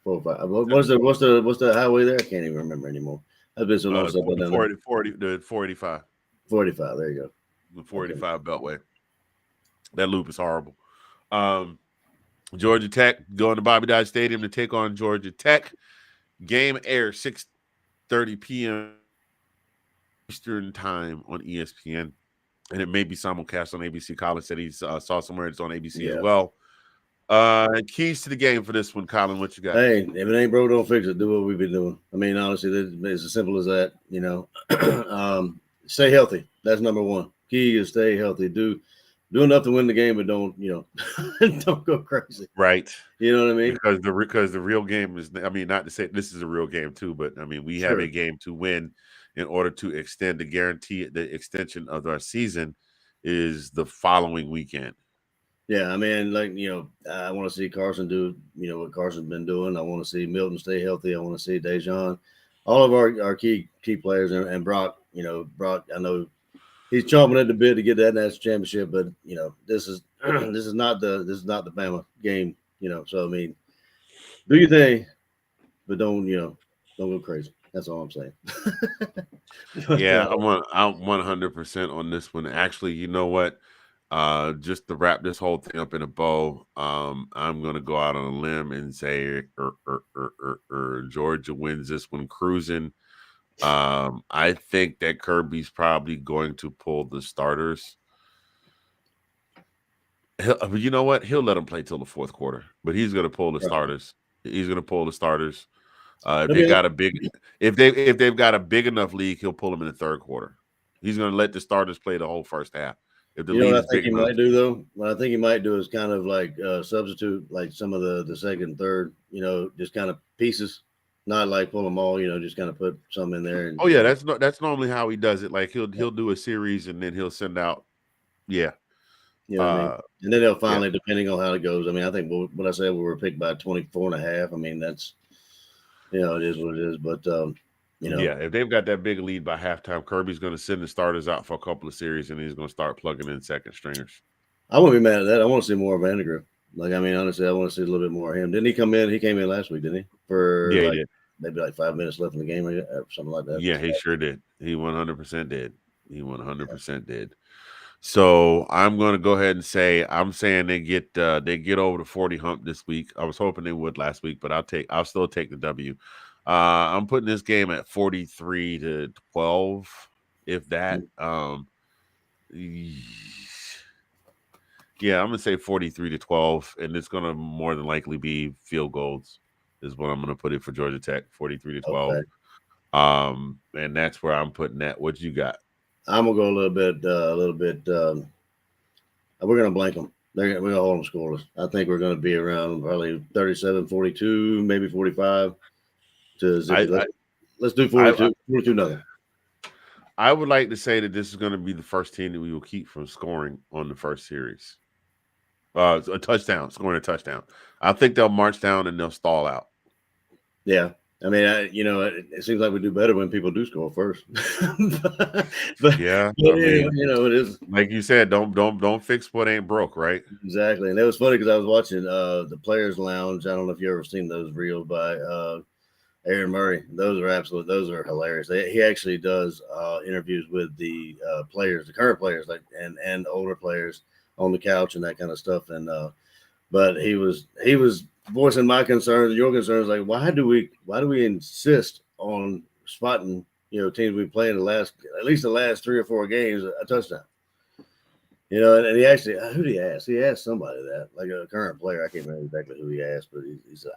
405. What's the highway there? I can't even remember anymore. I've been so long since I've been down there. 485. 45. There you go. The 485 Beltway. That loop is horrible. Georgia Tech going to Bobby Dodd Stadium to take on Georgia Tech. Game airs 6:30 p.m. Eastern time on ESPN, and it may be simulcast on ABC. Colin said he saw somewhere it's on ABC as well. Keys to the game for this one, Colin. What you got? Hey, if it ain't broke, don't fix it. Do what we've been doing. I mean, honestly, it's as simple as that. Stay healthy. That's number one. Key is stay healthy. Do enough to win the game, but don't don't go crazy. Right. You know what I mean? Because the real game is. I mean, not to say this is a real game too, but I mean we have a game to win in order to extend the extension of our season is the following weekend. Yeah, I mean, I want to see Carson do, what Carson's been doing. I want to see Milton stay healthy. I want to see Dejon, all of our key players, and Brock. Brock. I know he's chomping at the bit to get that national championship, but this is not the Bama game. So I mean, do your thing, but don't go crazy. That's all I'm saying. Yeah, I'm 100% on this one. Actually, you know what? Just to wrap this whole thing up in a bow, I'm gonna go out on a limb and say Georgia wins this one cruising. I think that Kirby's probably going to pull the starters. You know what? He'll let them play till the fourth quarter, but he's going to pull the starters. He's going to pull the starters. If they've got a big enough league, he'll pull them in the third quarter. He's going to let the starters play the whole first half. If the lead what I is think big he enough, might do though. What I think he might do is kind of like substitute like some of the second, third, just kind of pieces. Not like pull them all, just kind of put some in there Oh and yeah, that's normally how he does it. Like he'll do a series and then he'll send out. Yeah, you know what I mean. uh, And then they'll yeah, finally, depending on how it goes. I mean, I think what I said we were picked by 24.5. I mean, that's it is what it is. But you know, yeah. If they've got that big lead by halftime, Kirby's going to send the starters out for a couple of series and he's going to start plugging in second stringers. I wouldn't be mad at that. I want to see more of Vandergriff. Like, I mean, honestly, I want to see a little bit more of him. Didn't he come in? He came in last week, didn't he? For Yeah, he like did. maybe like 5 minutes left in the game or something like that. Yeah, he sure did. He 100% did. He 100% did. So I'm going to go ahead and say I'm saying they get over the 40 hump this week. I was hoping they would last week, but I'll still take the W. I'm putting this game at 43-12, if that. Yeah, I'm gonna say 43-12, and it's gonna more than likely be field goals. Is what I'm gonna put it for Georgia Tech, 43-12. Okay. And that's where I'm putting that. What you got? I'm gonna go a little bit. We're gonna blank them. We're gonna hold them scoreless. I think we're gonna be around probably 37-42, maybe 45 to zip it. I Let's do I, I 42 nothing. I would like to say that this is going to be the first team that we will keep from scoring on the first series. A touchdown, scoring a touchdown. I think they'll march down and they'll stall out. Yeah. I mean, it seems like we do better when people do score first. but Yeah, but I mean, it is like you said, don't fix what ain't broke, right? exactly. And it was funny because I was watching the Players Lounge. I don't know if you ever seen those reels by Aaron Murray. Those are hilarious. He actually does interviews with the players, the current players, like and older players on the couch and that kind of stuff. And but he was voicing my concerns, your concerns, like why do we insist on spotting teams we play in at least the last 3 or 4 games a touchdown. And he actually, who did he ask? He asked somebody that, like a current player. I can't remember exactly who he asked, but he said,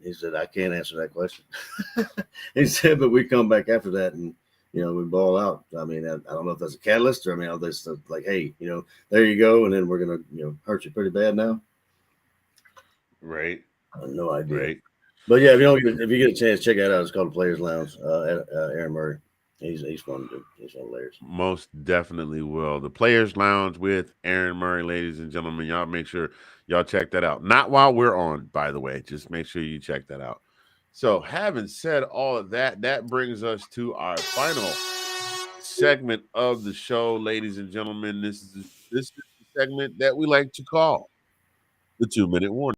he said, I can't answer that question. He said, but we come back after that and, we ball out. I mean, I don't know if that's a catalyst or, I mean, that's like, hey, there you go. And then we're going to, hurt you pretty bad now. Right. I have no idea. Right. But yeah, if you get a chance, check that out. It's called the Players Lounge. Aaron Murray. He's fun too. He's hilarious. Most definitely will. The Players Lounge with Aaron Murray, ladies and gentlemen. Y'all make sure y'all check that out. Not while we're on, by the way. Just make sure you check that out. So, having said all of that, that brings us to our final segment of the show, ladies and gentlemen. This is the segment that we like to call the 2-minute warning.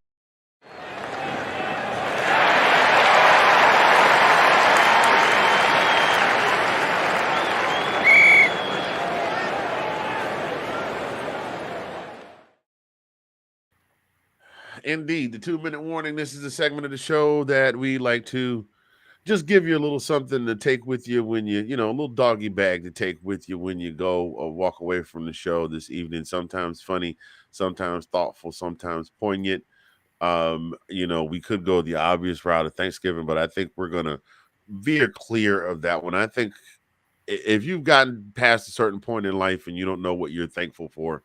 Indeed, the 2-minute warning. This is a segment of the show that we like to just give you a little something to take with you when a little doggy bag to take with you when you go or walk away from the show this evening. Sometimes funny, sometimes thoughtful, sometimes poignant. We could go the obvious route of Thanksgiving, but I think we're gonna veer clear of that one. I think if you've gotten past a certain point in life and you don't know what you're thankful for,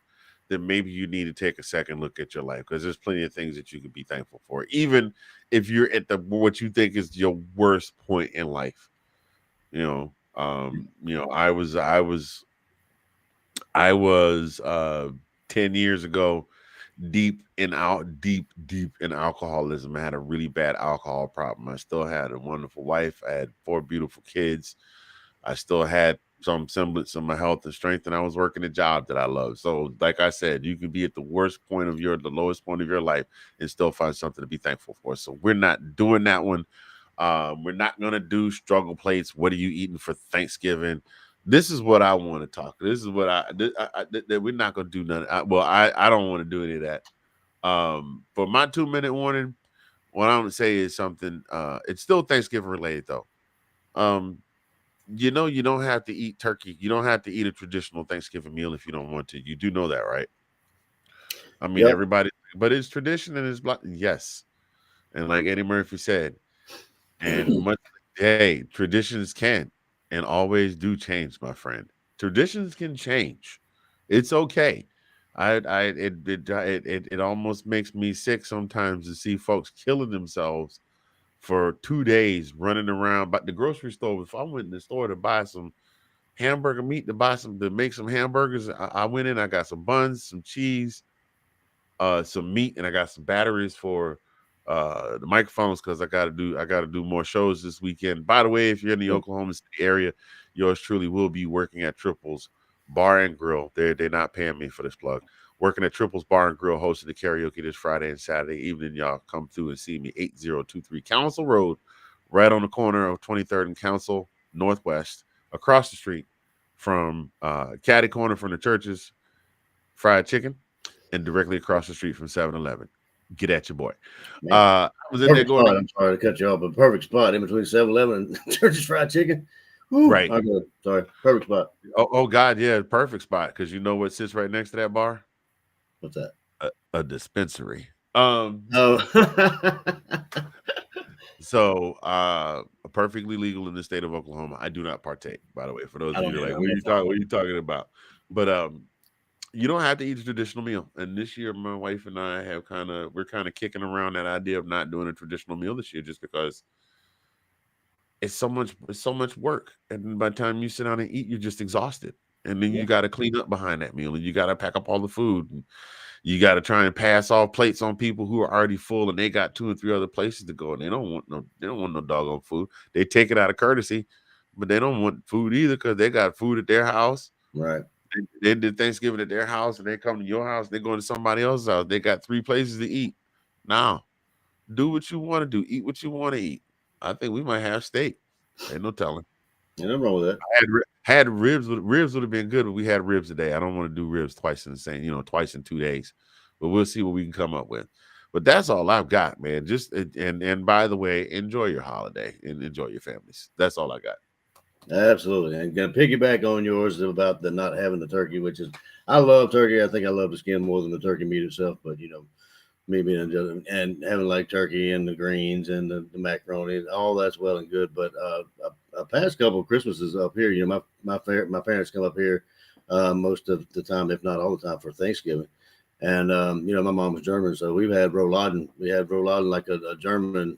then maybe you need to take a second look at your life because there's plenty of things that you could be thankful for, even if you're at the what you think is your worst point in life. I was 10 years ago deep in alcoholism. I had a really bad alcohol problem. I still had a wonderful wife. I had 4 beautiful kids. I still had some semblance of my health and strength, and I was working a job that I love. So, like I said, you can be at the lowest point of your life and still find something to be thankful for. So we're not doing that one. We're not going to do struggle plates. What are you eating for Thanksgiving? This is what I want to talk. This is what we're not going to do none. I don't want to do any of that. For my 2-minute warning, what I'm going to say is something. It's still Thanksgiving related though. You don't have to eat turkey. You don't have to eat a traditional Thanksgiving meal if you don't want to. You do know that, right? I mean, Yep. everybody, but it's tradition and it's black. Yes. And like Eddie Murphy said, and hey, traditions can and always do change, my friend. Traditions can change. It's okay. It almost makes me sick sometimes to see folks killing themselves for 2 days running around. But the grocery store, if I went in the store to buy some hamburger meat to make some hamburgers, I went in, I got some buns, some cheese, some meat, and I got some batteries for the microphones because I gotta do more shows this weekend. By the way, if you're in the Oklahoma City area, yours truly will be working at Triples Bar and Grill. They're not paying me for this plug. Working at Triples Bar and Grill, hosting the karaoke this Friday and Saturday evening. Y'all come through and see me. 8023 Council Road, right on the corner of 23rd and Council Northwest, across the street from Caddy Corner from the churches. Fried chicken, and directly across the street from 7-Eleven. Get at your boy. I was in there Perfect going spot. I'm sorry to cut you off, but perfect spot in between 7-Eleven and Church's Fried Chicken. Woo. right. Okay. Sorry. Perfect spot. Oh God, yeah, perfect spot because you know what sits right next to that bar? What's that? A dispensary. Oh. So perfectly legal in the state of Oklahoma. I do not partake, by the way. For those I of don't you either. like, what are you talking about? But you don't have to eat a traditional meal. And this year, my wife and I we're kind of kicking around that idea of not doing a traditional meal this year, just because it's so much work. And by the time you sit down and eat, you're just exhausted. And then Yeah. you got to clean up behind that meal, and you got to pack up all the food. And you got to try and pass off plates on people who are already full, and they got 2 or 3 other places to go, and they don't want no doggone food. They take it out of courtesy, but they don't want food either because they got food at their house. Right. They did Thanksgiving at their house, and they come to your house. They go to somebody else's house. They got 3 places to eat. Now, do what you want to do. Eat what you want to eat. I think we might have steak. Ain't no telling. Yeah, nothing wrong with that. Had ribs. Ribs would have been good, but we had ribs today. I don't want to do ribs twice twice in 2 days. But we'll see what we can come up with. But that's all I've got, man. Just and by the way, enjoy your holiday and enjoy your families. That's all I got. Absolutely. And gonna piggyback on yours about the not having the turkey, which is I love turkey. I think I love the skin more than the turkey meat itself, but me being and having like turkey and the greens and the macaroni, all that's well and good. But a past couple of Christmases up here, my parents come up here most of the time, if not all the time, for Thanksgiving. And my mom was German, so we've had rouladen. We had rouladen like a German,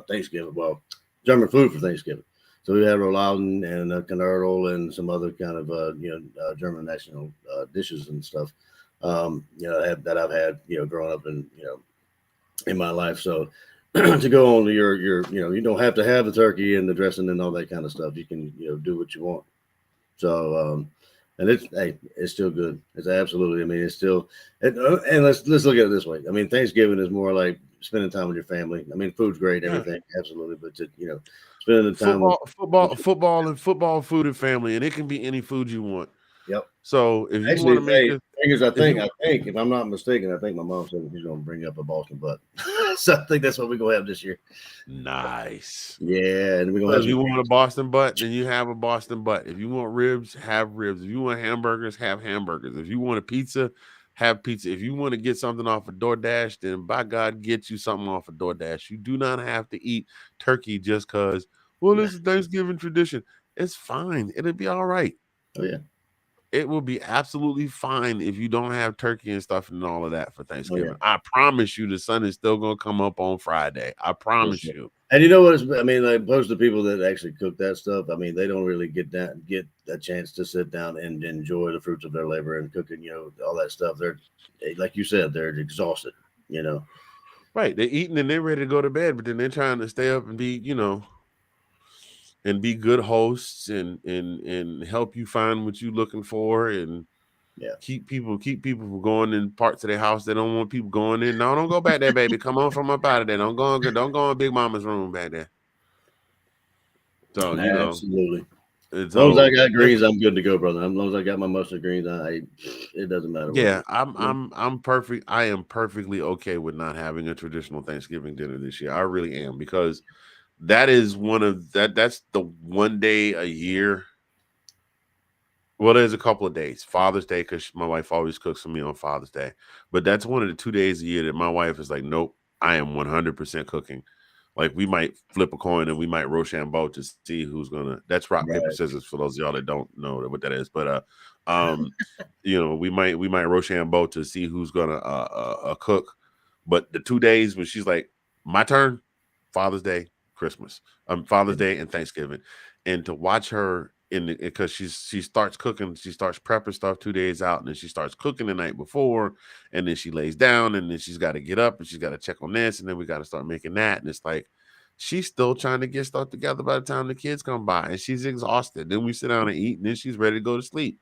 Thanksgiving. Well, German food for Thanksgiving. So we had rouladen and knödel and some other kind of German national dishes and stuff. That I've had growing up in my life. So to go on to your you don't have to have the turkey and the dressing and all that kind of stuff. You can do what you want. So and it's still good. It's absolutely. I mean, it's still. And let's look at it this way. I mean, Thanksgiving is more like spending time with your family. I mean, food's great, everything, absolutely, but spending the time football, food, and family, and it can be any food you want. Yep. So if you want to make it, fingers, I think if I'm not mistaken, I think my mom said she's going to bring up a Boston butt. So I think that's what we're going to have this year. Nice. Yeah, and we're going to have. If you want a Boston butt, then you have a Boston butt. If you want ribs, have ribs. If you want hamburgers, have hamburgers. If you want a pizza, have pizza. If you want to get something off of DoorDash, then by God, get you something off of DoorDash. You do not have to eat turkey just because, well, this is Thanksgiving tradition. It's fine. It'll be all right. Oh, yeah. It will be absolutely fine if you don't have turkey and stuff and all of that for Thanksgiving. Oh, yeah. I promise you the sun is still going to come up on Friday. I promise you. And you know what? I mean, like most of the people that actually cook that stuff, I mean, they don't really get a chance to sit down and enjoy the fruits of their labor and cooking, all that stuff. They're, like you said, they're exhausted, Right. They're eating and they're ready to go to bed, but then they're trying to stay up and be, and be good hosts and help you find what you're looking for and keep people from going in parts of their house they don't want people going in. No, don't go back there, baby. Come on from up out of there. Don't go in Big Mama's room back there. So absolutely. As long as I got greens, I'm good to go, brother. As long as I got my mustard greens, it doesn't matter. Yeah, I'm perfect. I am perfectly okay with not having a traditional Thanksgiving dinner this year. I really am, because that is that's the one day a year. Well, there's a couple of days. Father's Day, because my wife always cooks for me on Father's Day. But that's one of the 2 days a year that my wife is like, nope, I am 100% cooking. Like, we might flip a coin and we might Rochambeau to see who's gonna. That's rock paper scissors for those of y'all that don't know what that is. But we might Rochambeau to see who's gonna cook. But the 2 days when she's like, my turn, Father's Day, Christmas, Father's Day and Thanksgiving, and to watch her because she starts cooking, she starts prepping stuff 2 days out, and then she starts cooking the night before, and then she lays down, and then she's got to get up and she's got to check on this, and then we got to start making that, and it's like she's still trying to get stuff together by the time the kids come by, and she's exhausted. Then we sit down and eat, and then she's ready to go to sleep.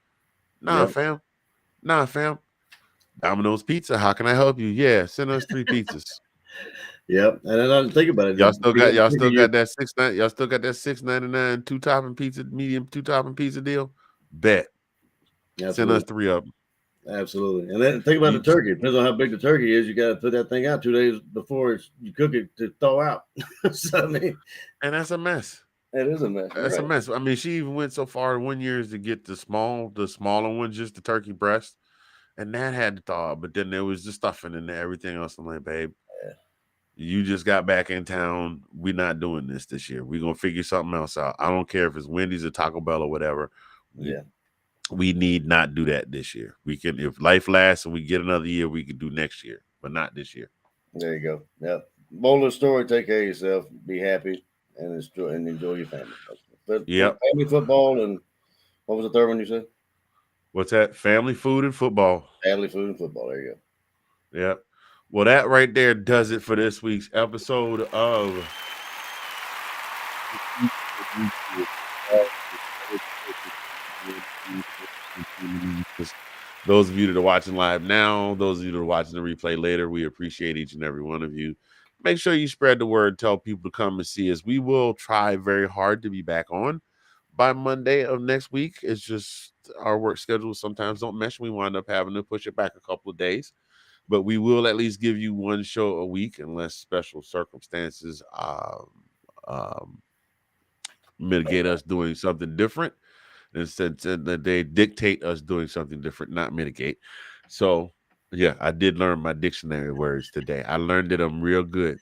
Nah, Yep. fam. Nah, fam. Domino's Pizza. How can I help you? Yeah, send us 3 pizzas. Yep. And then I didn't think about it. Y'all still got You, that y'all still got that $6.99 2-topping pizza, medium 2-topping pizza deal. Bet. Send us absolutely. 3 of them. Absolutely. And then think about the You, turkey. Depends on how big the turkey is. You got to put that thing out 2 days before you cook it to thaw out. So, I mean, and that's a mess. it is a mess. That's a mess. I mean, she even went so far one year as to get the smaller one, just the turkey breast, and that had to thaw. But then there was the stuffing and everything else. I'm like, babe, you just got back in town. We're not doing this year. We're gonna figure something else out. I don't care if it's Wendy's or Taco Bell or whatever. We need not do that this year. We can, if life lasts and we get another year, we can do next year, but not this year. There you go. Yep. Moral of the story: take care of yourself, be happy, and enjoy your family. But Yep. family football and what was the third one you said? What's that? Family, food, and football. Family, food, and football. There you go. Yep. Well, that right there does it for this week's episode of those of you that are watching live now, those of you that are watching the replay later, we appreciate each and every one of you. Make sure you spread the word, tell people to come and see us. We will try very hard to be back on by Monday of next week. It's just our work schedule sometimes don't mesh. We wind up having to push it back a couple of days. But we will at least give you one show a week unless special circumstances mitigate us doing something different. Instead that they dictate us doing something different, not mitigate. So, yeah, I did learn my dictionary words today. I learned it. I'm real good.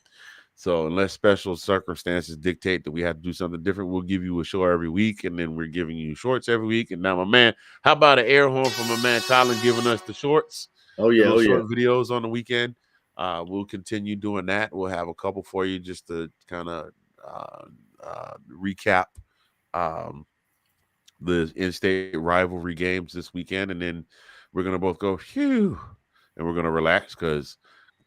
So unless special circumstances dictate that we have to do something different, we'll give you a show every week, and then we're giving you shorts every week. And now, my man, how about an air horn from my man Colin giving us the shorts? Oh yeah, little short videos on the weekend. We'll continue doing that. We'll have a couple for you just to kind of recap the in-state rivalry games this weekend, and then we're gonna both go phew, and we're gonna relax because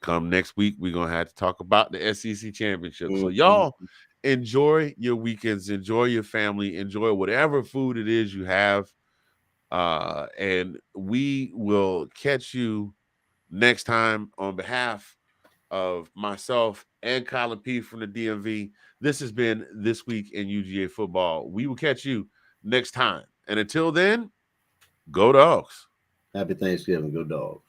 come next week we're gonna have to talk about the SEC championship. So y'all enjoy your weekends, enjoy your family, enjoy whatever food it is you have, and we will catch you next time. On behalf of myself and Colin P from the DMV, this has been This Week in UGA Football. We will catch you next time. And until then, go Dogs. Happy Thanksgiving. Go Dogs.